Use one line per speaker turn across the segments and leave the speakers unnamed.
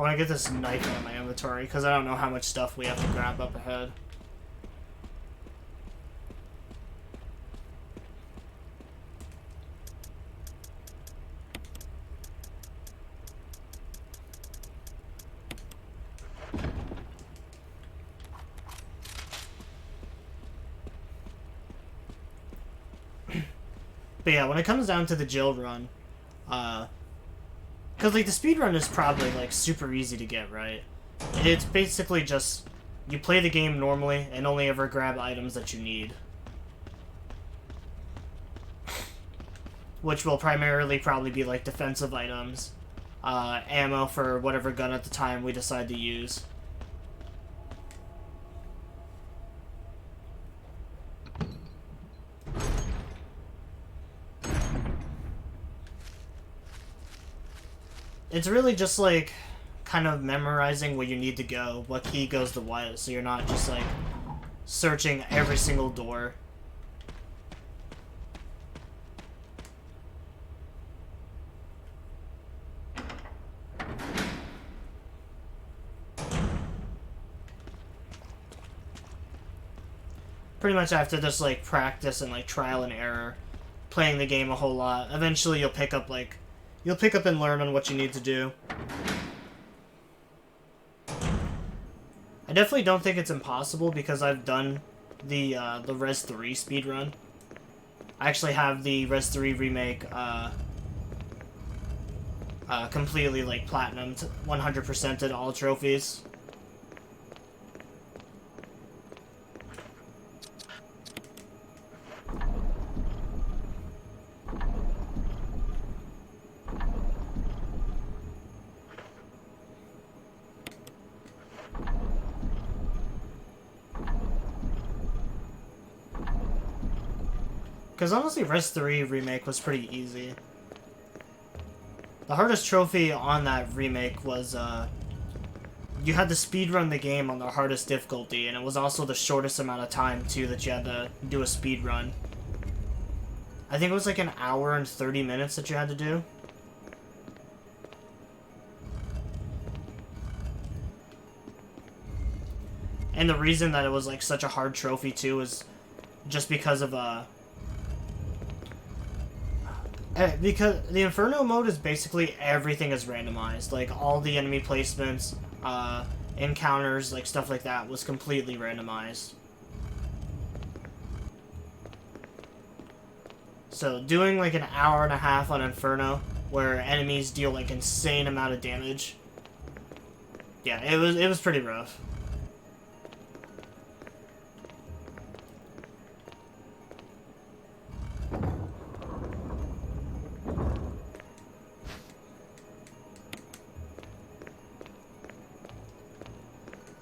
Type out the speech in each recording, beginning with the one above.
want to get this knife out of my inventory, because I don't know how much stuff we have to grab up ahead. But yeah, when it comes down to the jail run, because, like, the speed run is probably, like, super easy to get, right? It's basically just, you play the game normally and only ever grab items that you need. Which will primarily probably be, like, defensive items, ammo for whatever gun at the time we decide to use. It's really just, like, kind of memorizing where you need to go, what key goes to what, so you're not just, like, searching every single door. Pretty much after this, like, practice and, like, trial and error, playing the game a whole lot, eventually you'll pick up, like, you'll pick up and learn on what you need to do. I definitely don't think it's impossible because I've done the Res 3 speedrun. I actually have the Res 3 remake completely, like, platinumed, 100%ed all trophies. Because honestly, Res 3 remake was pretty easy. The hardest trophy on that remake was, you had to speedrun the game on the hardest difficulty, and it was also the shortest amount of time, too, that you had to do a speedrun. I think it was like an hour and 30 minutes that you had to do. And the reason that it was, like, such a hard trophy, too, is just because of, because the Inferno mode is basically everything is randomized. Like, all the enemy placements, encounters, like, stuff like that was completely randomized. So, doing, like, an hour and a half on Inferno, where enemies deal, like, insane amount of damage, yeah, it was pretty rough.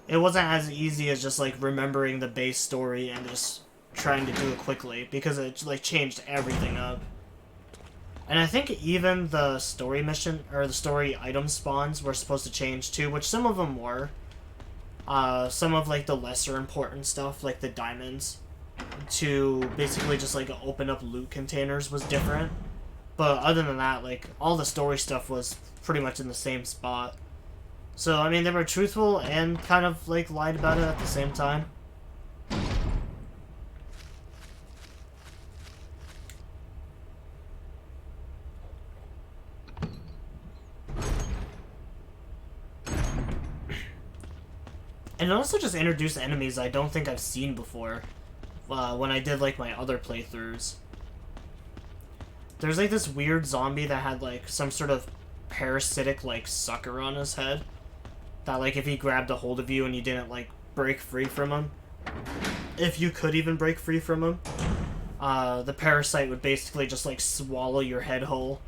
It wasn't as easy as just, like, remembering the base story and just trying to do it quickly, because it, like, changed everything up. And I think even the story mission, or the story item spawns were supposed to change too, which some of them were. Some of, like, the lesser important stuff, like the diamonds, to basically just, like, open up loot containers was different. But other than that, like, all the story stuff was pretty much in the same spot. So, I mean, they were truthful and kind of, like, lied about it at the same time. And it also just introduced enemies I don't think I've seen before, when I did, like, my other playthroughs. There's, like, this weird zombie that had, like, some sort of parasitic, like, sucker on his head. That, like, if he grabbed a hold of you and you didn't, like, break free from him, if you could even break free from him, the parasite would basically just, like, swallow your head whole.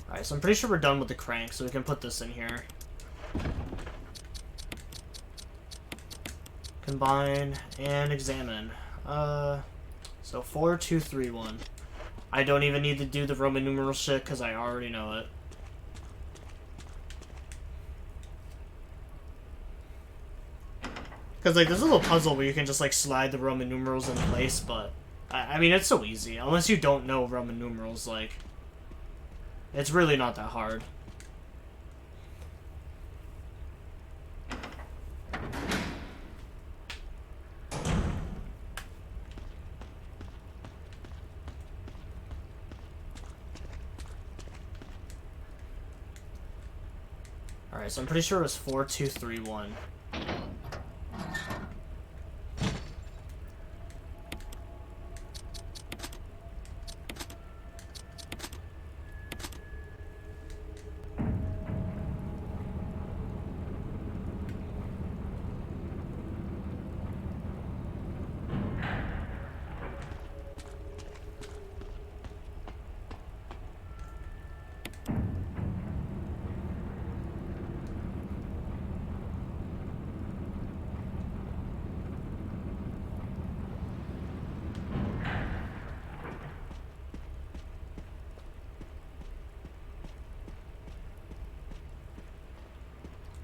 Alright, so I'm pretty sure we're done with the crank, so we can put this in here. Combine and examine. So 4, 2, 3, 1. I don't even need to do the Roman numeral shit, because I already know it. Because, like, there's a little puzzle where you can just, like, slide the Roman numerals in place, but, I mean, it's so easy. Unless you don't know Roman numerals, like, It's really not that hard. Alright, so I'm pretty sure it was 4, 2, 3, 1.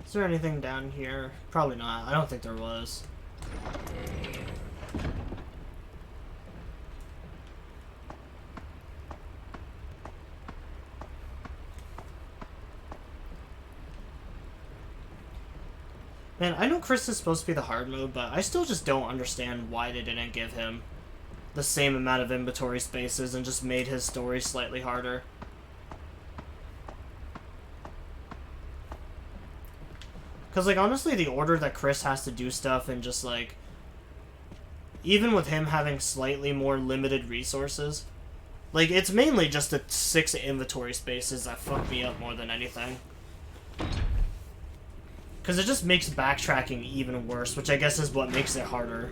Is there anything down here? Probably not. I don't think there was. Man, I know Chris is supposed to be the hard mode, but I still just don't understand why they didn't give him the same amount of inventory spaces and just made his story slightly harder. Because, like, honestly, the order that Chris has to do stuff and just, like, even with him having slightly more limited resources, like, it's mainly just the 6 inventory spaces that fuck me up more than anything. Because it just makes backtracking even worse, which I guess is what makes it harder.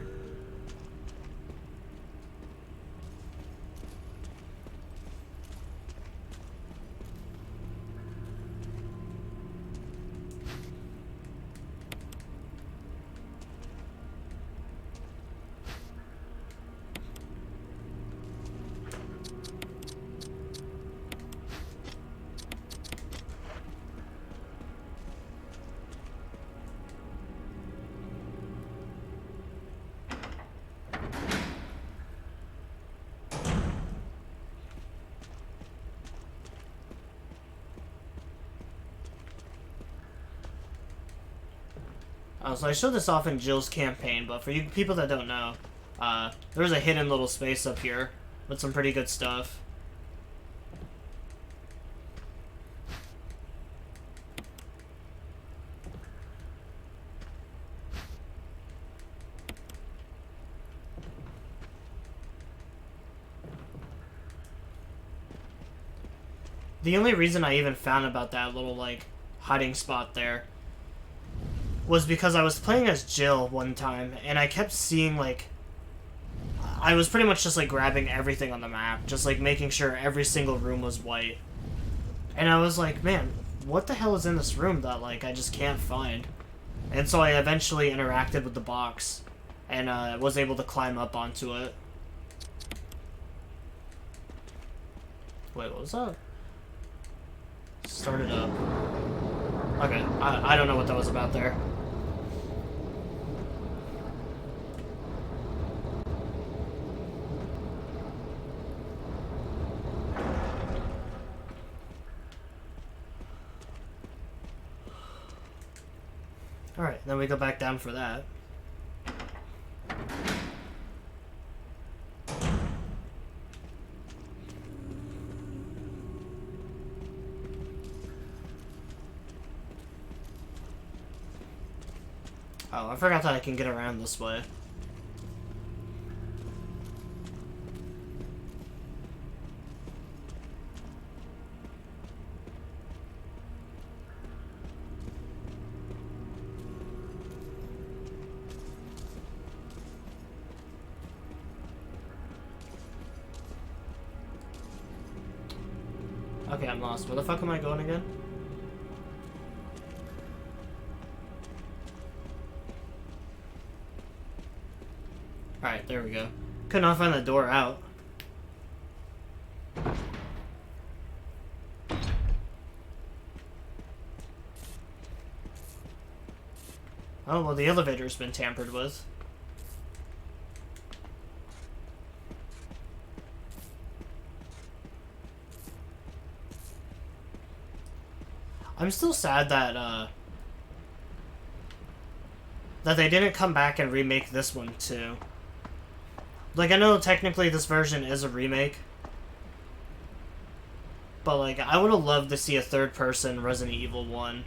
So I showed this off in Jill's campaign, but for you people that don't know, there's a hidden little space up here with some pretty good stuff. The only reason I even found about that little, like, hiding spot there was because I was playing as Jill one time, and I kept seeing, like, I was pretty much just, like, grabbing everything on the map, just, like, making sure every single room was white. And I was like, man, what the hell is in this room that, like, I just can't find? And so I eventually interacted with the box, and was able to climb up onto it. Wait, what was that? Start it up. Okay, I don't know what that was about there. Alright, then we go back down for that. Oh, I forgot that I can get around this way. Okay, I'm lost. Where the fuck am I going again? Alright, there we go. Could not find the door out. Oh, well, the elevator's been tampered with. I'm still sad that, that they didn't come back and remake this one, too. Like, I know technically this version is a remake, but, like, I would have loved to see a third-person Resident Evil 1,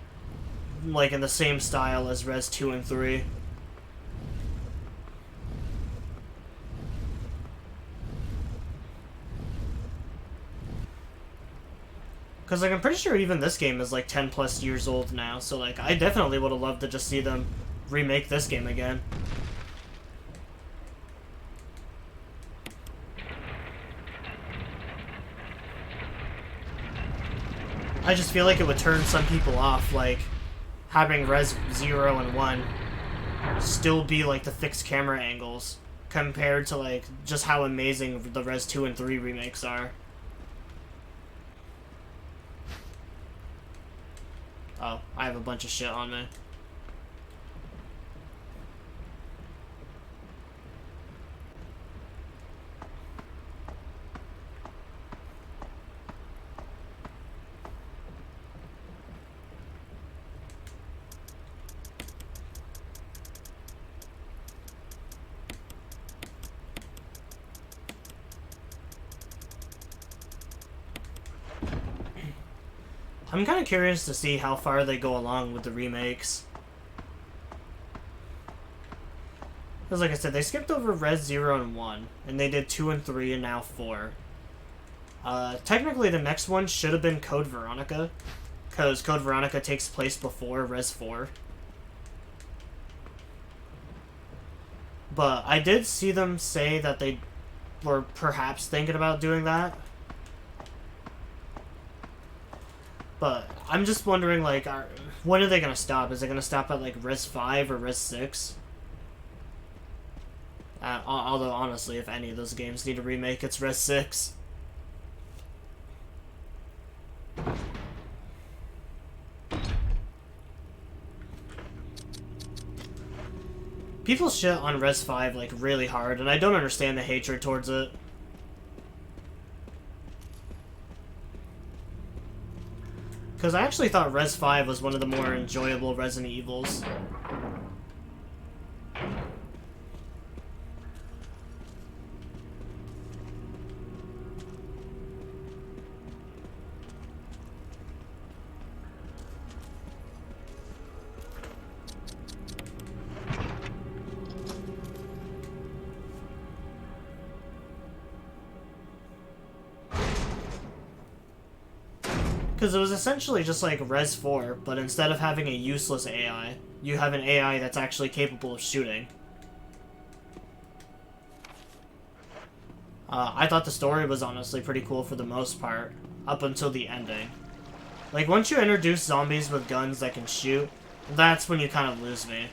like, in the same style as Res 2 and 3. Because, like, I'm pretty sure even this game is, like, 10 plus years old now, so, like, I definitely would have loved to just see them remake this game again. I just feel like it would turn some people off, like, having Res 0 and 1 still be, like, the fixed camera angles, compared to, like, just how amazing the Res 2 and 3 remakes are. Oh, I have a bunch of shit on me. I'm kind of curious to see how far they go along with the remakes. Because, like I said, they skipped over Res 0 and 1, and they did 2 and 3, and now 4. Technically, the next one should have been Code Veronica, because Code Veronica takes place before Res 4. But I did see them say that they were perhaps thinking about doing that. But I'm just wondering, like, when are they going to stop? Is it going to stop at, like, Res 5 or Res 6? Although, honestly, if any of those games need a remake, it's Res 6. People shit on Res 5, like, really hard, and I don't understand the hatred towards it. Because I actually thought Res 5 was one of the more enjoyable Resident Evils. Because it was essentially just like Res 4, but instead of having a useless AI, you have an AI that's actually capable of shooting. I thought the story was honestly pretty cool for the most part, up until the ending. Like, once you introduce zombies with guns that can shoot, that's when you kind of lose me.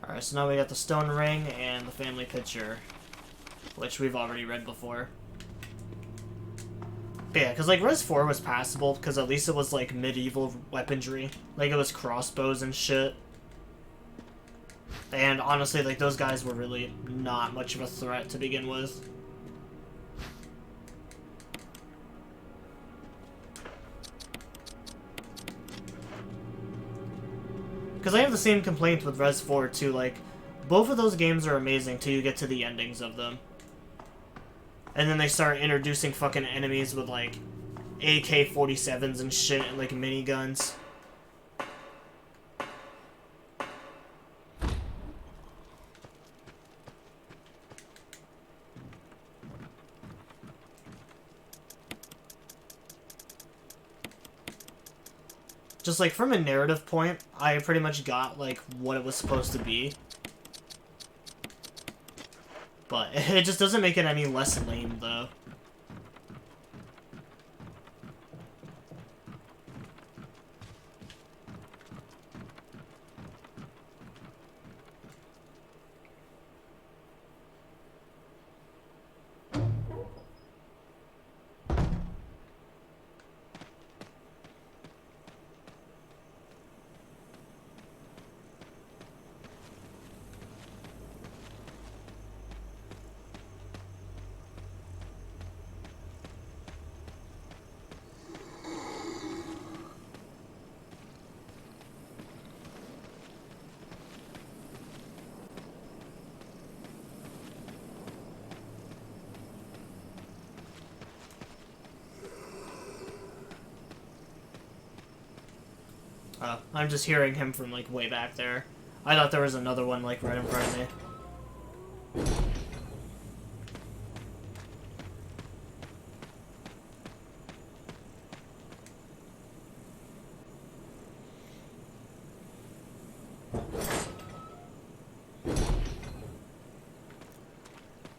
Alright, so now we got the stone ring and the family picture, which we've already read before. But yeah, because like Res 4 was passable, because at least it was like medieval weaponry. Like it was crossbows and shit. And honestly, like those guys were really not much of a threat to begin with. Because I have the same complaint with Res 4 too, like, both of those games are amazing till you get to the endings of them. And then they start introducing fucking enemies with, like, AK-47s and shit, and, like, miniguns. Just, like, from a narrative point, I pretty much got, like, what it was supposed to be. But it just doesn't make it any less lame, though. I'm just hearing him from, like, way back there. I thought there was another one, like, right in front of me.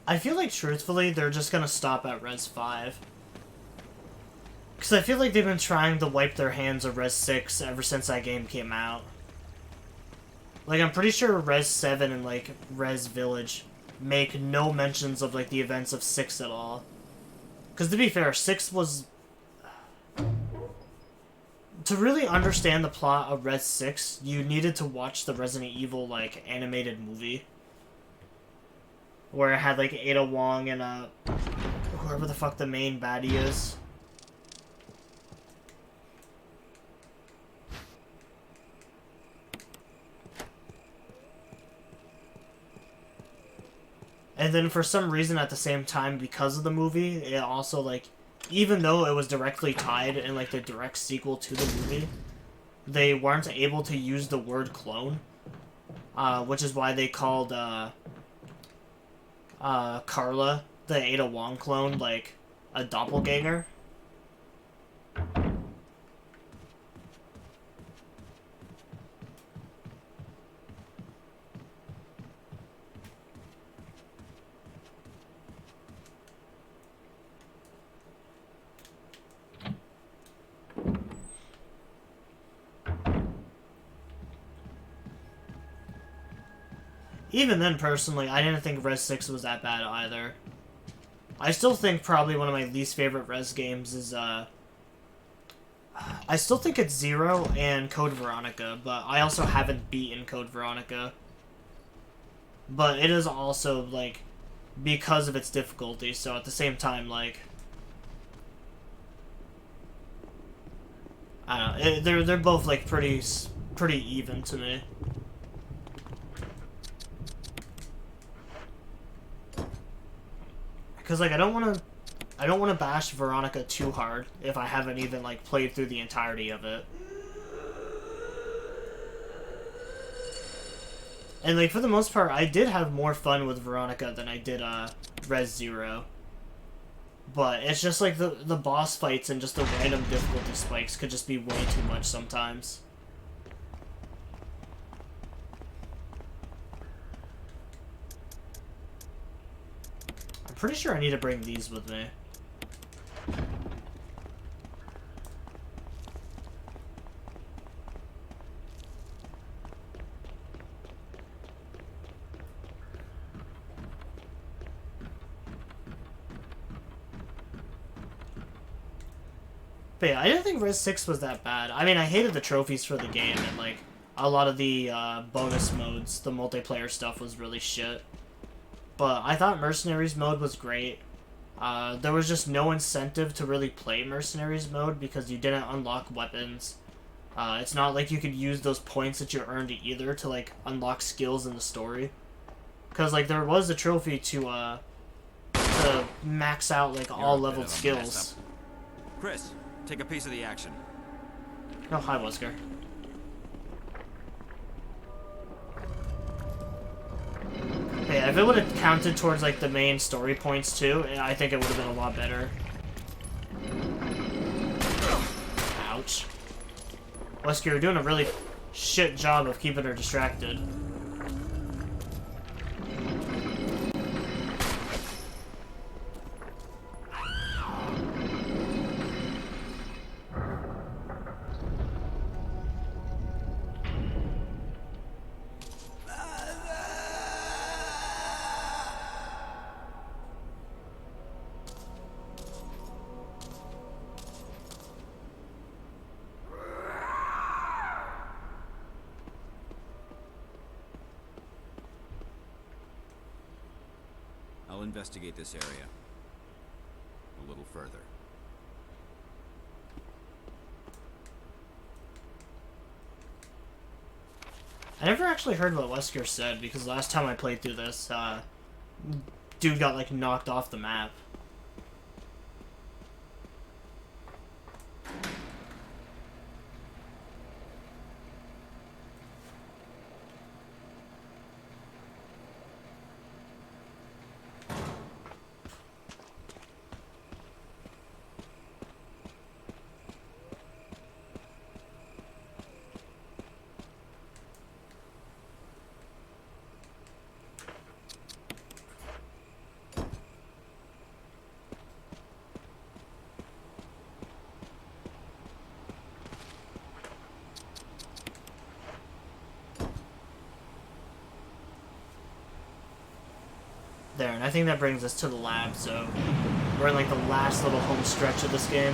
I feel like, truthfully, they're just gonna stop at Res 5. Because I feel like they've been trying to wipe their hands of Res 6 ever since that game came out. Like, I'm pretty sure Res 7 and, like, Res Village make no mentions of, like, the events of 6 at all. Because, to be fair, 6 was... To really understand the plot of Res 6, you needed to watch the Resident Evil, like, animated movie. Where it had, like, Ada Wong and, whoever the fuck the main baddie is. And then for some reason at the same time, because of the movie, it also, like, even though it was directly tied in, like, the direct sequel to the movie, they weren't able to use the word clone. Which is why they called, Carla, the Ada Wong clone, like, a doppelganger. Even then, personally, I didn't think Res 6 was that bad either. I still think probably one of my least favorite Res games is, I still think it's Zero and Code Veronica, but I also haven't beaten Code Veronica. But it is also, like, because of its difficulty, so at the same time, like... I don't know, they're both, like, pretty even to me. Because, like, I don't want to bash Veronica too hard if I haven't even, like, played through the entirety of it. And, like, for the most part, I did have more fun with Veronica than I did, Res Zero. But it's just, like, the boss fights and just the random difficulty spikes could just be way too much sometimes. Pretty sure I need to bring these with me. But yeah, I didn't think Res 6 was that bad. I mean, I hated the trophies for the game, and, like, a lot of the bonus modes, the multiplayer stuff was really shit. But I thought Mercenaries mode was great. There was just no incentive to really play Mercenaries mode because you didn't unlock weapons. It's not like you could use those points that you earned either to, like, unlock skills in the story. Because, like, there was a trophy to max out, like, all leveled skills.
Chris, take a piece of the action.
Oh, hi, Wesker. Yeah, if it would have counted towards, like, the main story points, too, I think it would have been a lot better. Ouch. Wesker, you're doing a really shit job of keeping her distracted.
I'll investigate this area a little further.
I never actually heard what Wesker said, because last time I played through this, dude got, like, knocked off the map. There, and I think that brings us to the lab, so we're in like the last little home stretch of this game.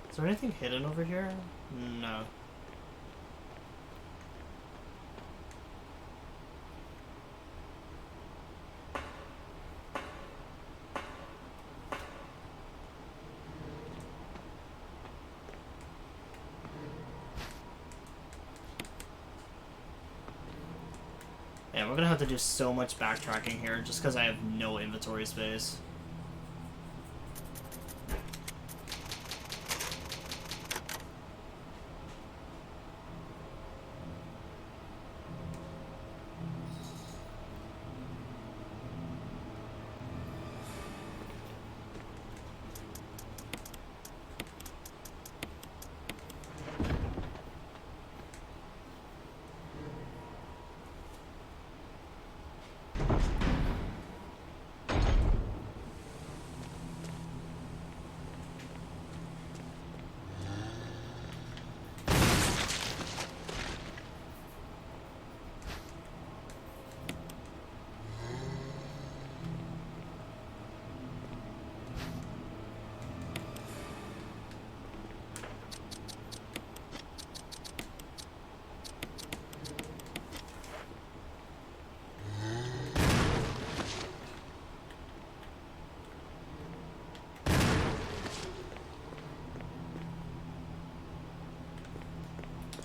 Is there anything hidden over here? No. Yeah, we're gonna have to do so much backtracking here just because I have no inventory space.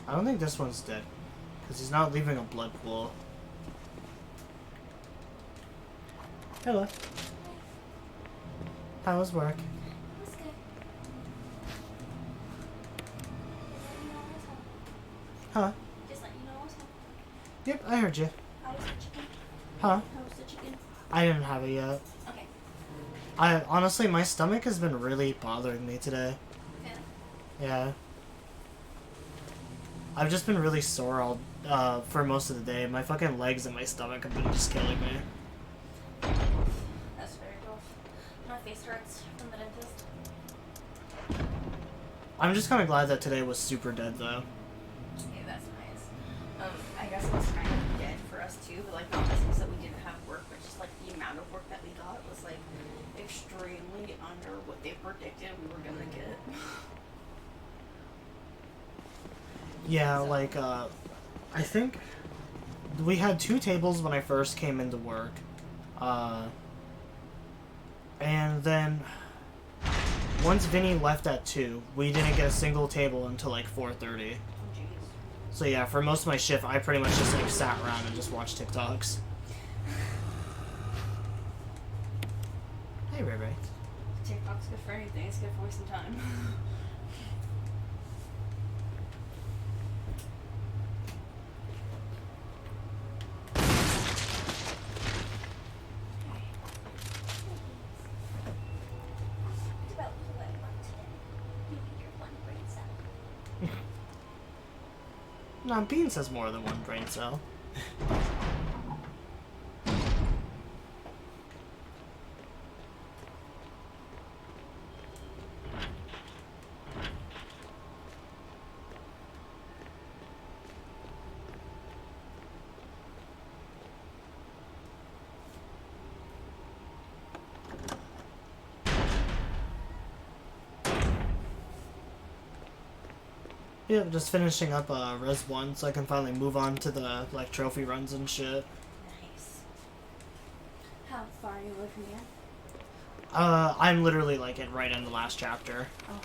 I don't think this one's dead, because he's not leaving a blood pool. Hello. How was work?
It was good.
Huh?
Just let you know I was home.
Yep, I heard you.
How was the chicken?
Huh?
How was the chicken?
I didn't have it yet.
Okay.
Honestly, my stomach has been really bothering me today.
Yeah.
Yeah. I've just been really sore all, for most of the day. My fucking legs and my stomach have been just killing me.
That's very rough. My face hurts from the dentist.
I'm just kind of glad that today was super dead, though.
Okay, that's nice. I guess it was kind of dead for us too, but like not the sense that we didn't have work, but just like the amount of work that we got was like extremely under what they predicted we were gonna get.
Yeah,
So-
like, I think we had 2 tables when I first came into work. And then once Vinny left at 2, we didn't get a single table until like 4:30.
Oh jeez.
So yeah, for most of my shift, I pretty much just like sat around and just watched TikToks. Hey, Ray Ray.
TikTok's good for anything. It's good for wasting time.
No, Beans has more than one brain cell. Yeah, just finishing up Res 1 so I can finally move on to the like trophy runs and shit.
Nice. How far are you away from the end?
I'm literally like right in the last chapter.
Oh.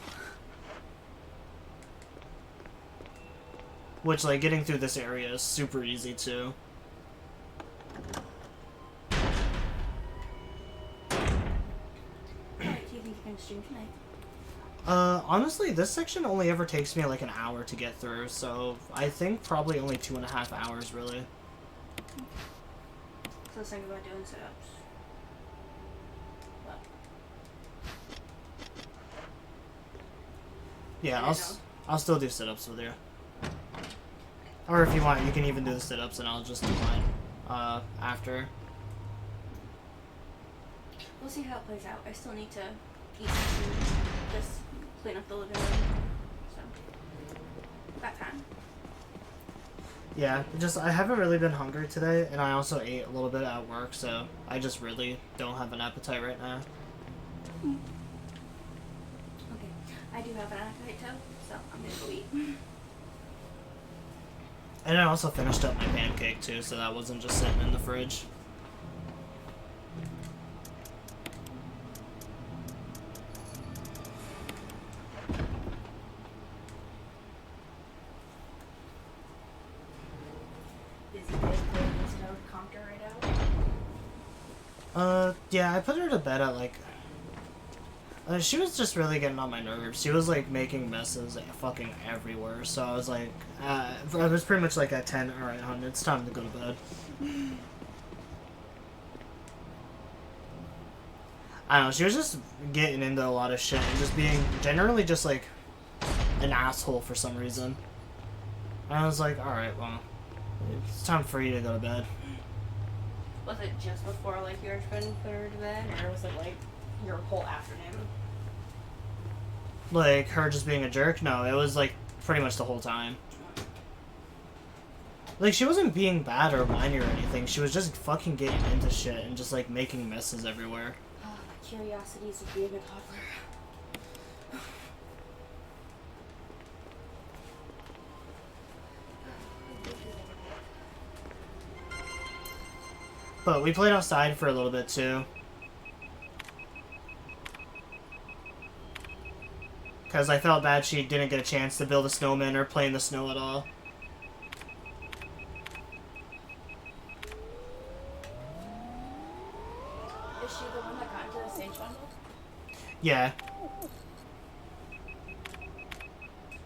Which like getting through this area is super easy too.
Alright, do you think you can stream tonight?
Honestly, this section only ever takes me like an hour to get through, so I think probably only 2.5 hours, really.
So let's think about doing sit-ups. What?
Yeah,
I
I'll still do sit-ups with you. Or if you want, you can even do the sit-ups and I'll just do mine after.
We'll see how it plays out. I still need to eat some food, just clean up the living room. So, got time.
Yeah, I haven't really been hungry today, and I also ate a little bit at work, so I just really don't have an appetite right now.
Okay, I do have an appetite too, so I'm gonna go eat.
And I also finished up my pancake too, so that wasn't just sitting in the fridge. Yeah, I put her to bed at like... she was just really getting on my nerves. She was like making messes fucking everywhere, so I was like... I was pretty much like at 10, alright hon, it's time to go to bed. I don't know, she was just getting into a lot of shit and just being generally just like an asshole for some reason. And I was like, alright, well, it's time for you to go to bed.
Was it just before like your husband put her to bed, or was it like your whole afternoon?
Like her just being a jerk? No, it was like pretty much the whole time. Like she wasn't being bad or whiny or anything. She was just fucking getting into shit and just like making messes everywhere.
Oh, my curiosities of being a toddler.
But we played outside for a little bit too. Because I felt bad she didn't get a chance to build a snowman or play in the snow at all.
Is she the one that got into the stage bundle?
Yeah.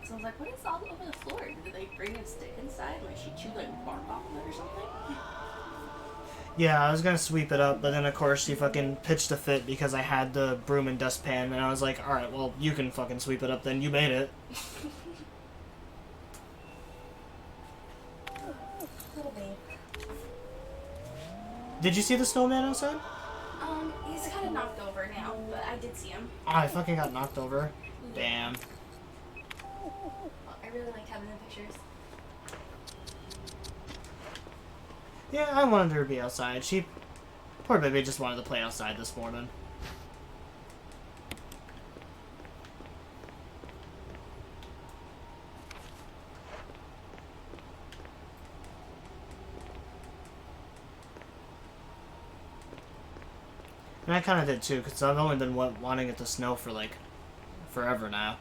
So I was like, what is all over the floor? Did they bring a stick inside? Like she chewed like bark off of it or something?
Yeah, I was gonna sweep it up, but then of course she fucking pitched a fit because I had the broom and dustpan, and I was like, alright, well, you can fucking sweep it up then, you made it.
Little babe.
Did you see the snowman outside?
He's kind of knocked over now, but I did see him.
Oh, I fucking got knocked over. Damn.
Well, I really liked having the pictures.
Yeah, I wanted her to be outside. Poor baby just wanted to play outside this morning. And I kind of did too, because I've only been wanting it to snow for like forever now.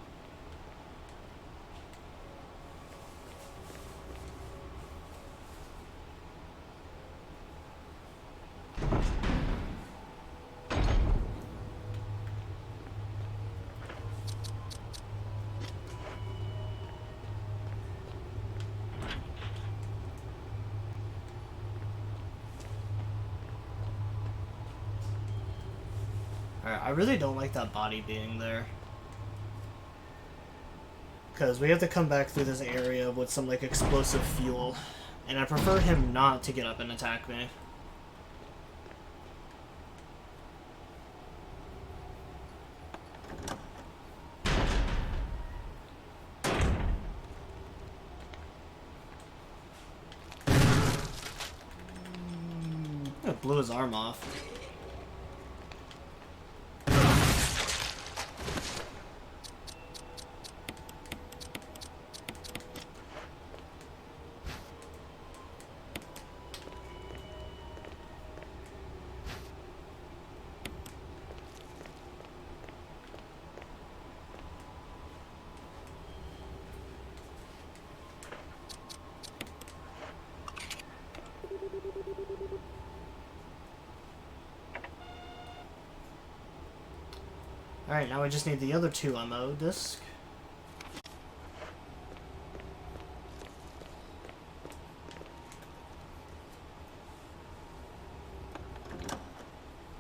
Alright, I really don't like that body being there. Because we have to come back through this area with some, like, explosive fuel. And I prefer him not to get up and attack me. It blew his arm off. Alright, now we just need the other 2 ammo disc.